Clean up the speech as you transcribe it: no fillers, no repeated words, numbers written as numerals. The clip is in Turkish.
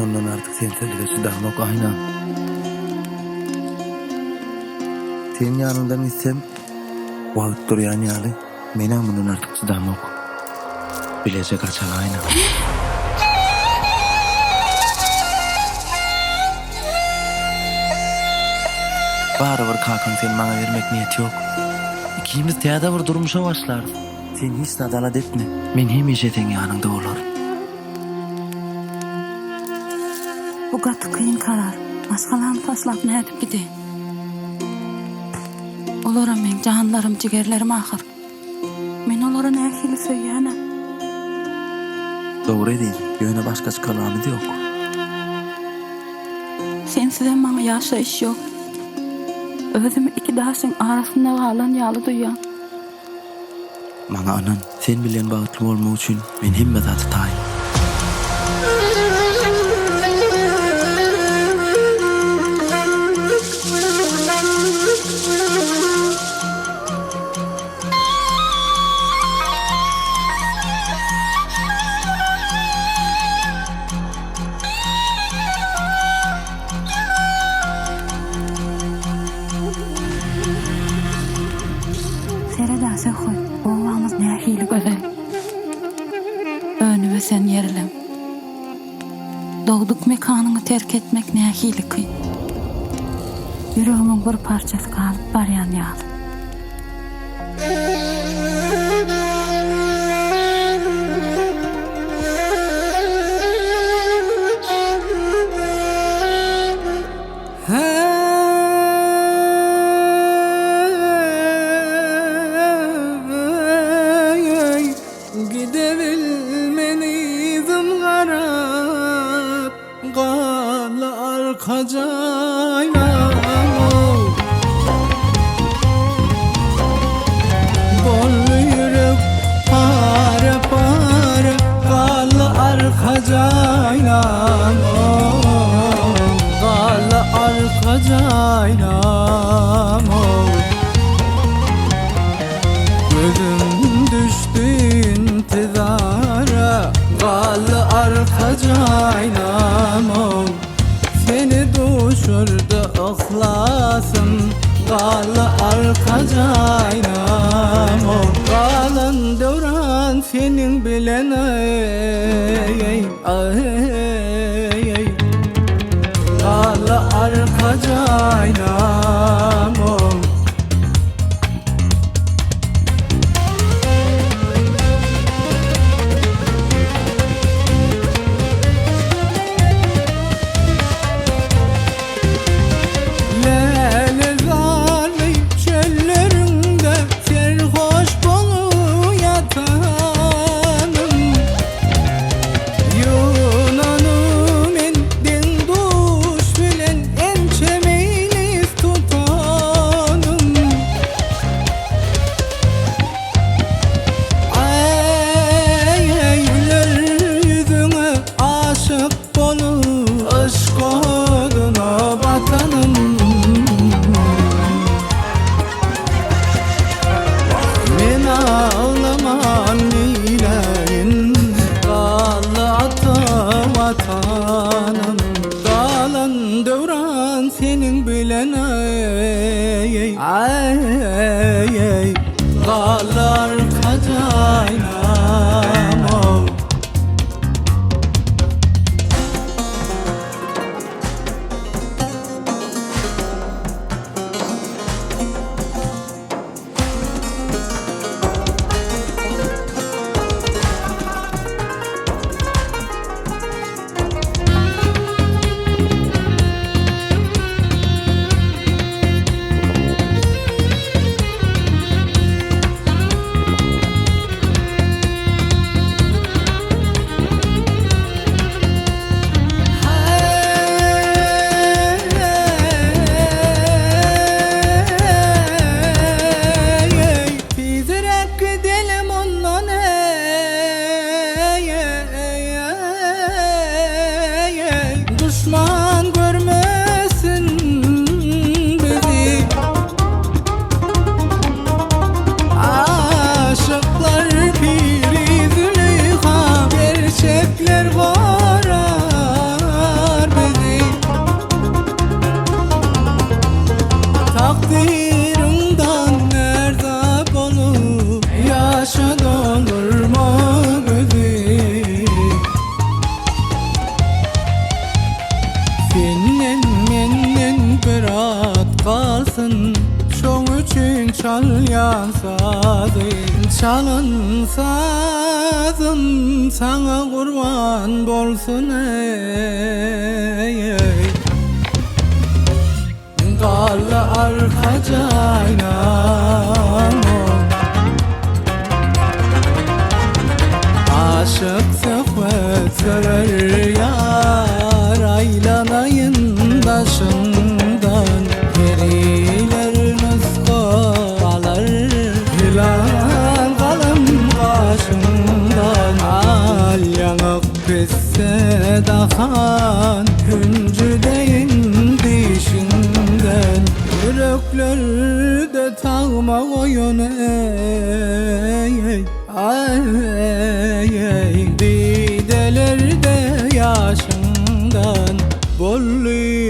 Ondan artık sen söyledi dağınok ayna. Senin yanından itsem vaat duruyan yalı. Mena bundan artık dağınok. Bilecek açar ayna. Barıver kakan sen bana vermek niyeti yok. İkimiz teyada bir durmuşa başlarız. Sen hiç nadalat etme. Men hemişe sen yanında olur. Bu gatı kıyın karar. Maskalarını taslap ne edip gideyim. Olara men canlarım, cigerlerim ahır. Men olara ne ehili söyleyene. Doğru değil. Yöne başka kalamı da yok. Sensizden bana yaşayış yok. Özümü iki dağışın arasında kalan yalı duyan. Bana anan sen bilen bağıtlı olma için men himmet atıtayım. Seredase koy, oğlanız ne hili gözel. Önü ve sen yerilem. Doğduk mekanını terk etmek ne hili kıy. Yüreğimin bir parçası kalıp baryan yağdı. Arkacaynam Bollu yürek pare pare Kallı arkacaynam Kallı arkacaynam Gözüm düştü intizara Kallı arkacaynam Seni düşürdü ıhlasım Kalı arkacaynam Kalın devran senin bilen Kalı arkacaynam Senin bilen Dağlar kacaynam Düşman görmesin bizi Aşıklar piri züleyha Gerçekler var çalan sazın, çalan sazın sana kurban bolsun ey. Karlı arka caynağım aşık sıfat sever yar, aylanayın taşından periler nusko alır, hilal kalım kaşından. Al yanık pisse dahan hüncüdeyin dişinden, yüreklerde tağma koyun ey. Ay, didelerde yaşından bollu